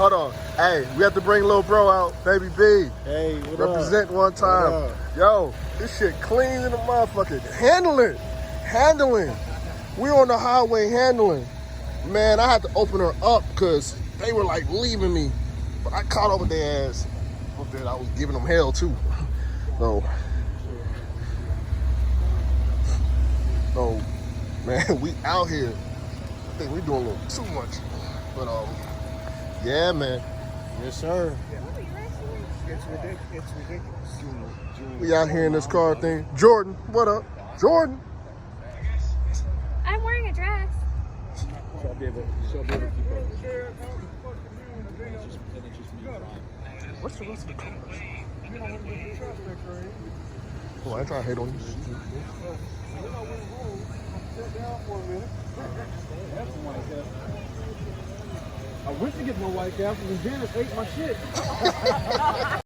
Hold on. Hey, we have to bring little bro out, baby B. Hey, what Represent up? one time. Yo, this shit clean in the motherfucker. Handling. We on the highway handling. Man, I had to open her up because they were like leaving me. But I caught up with their ass. I was giving them hell too. So, man, we out here. I think we doing a little too much. But yeah, man. Yes, sir. It's ridiculous. We out here in this car thing. Jordan, what up? Jordan. I'm wearing a dress. She'll be able to keep up. What's the rest of the cars? Oh, I ain't trying to hate on you. I went to get my White Castle and Janice ate my shit.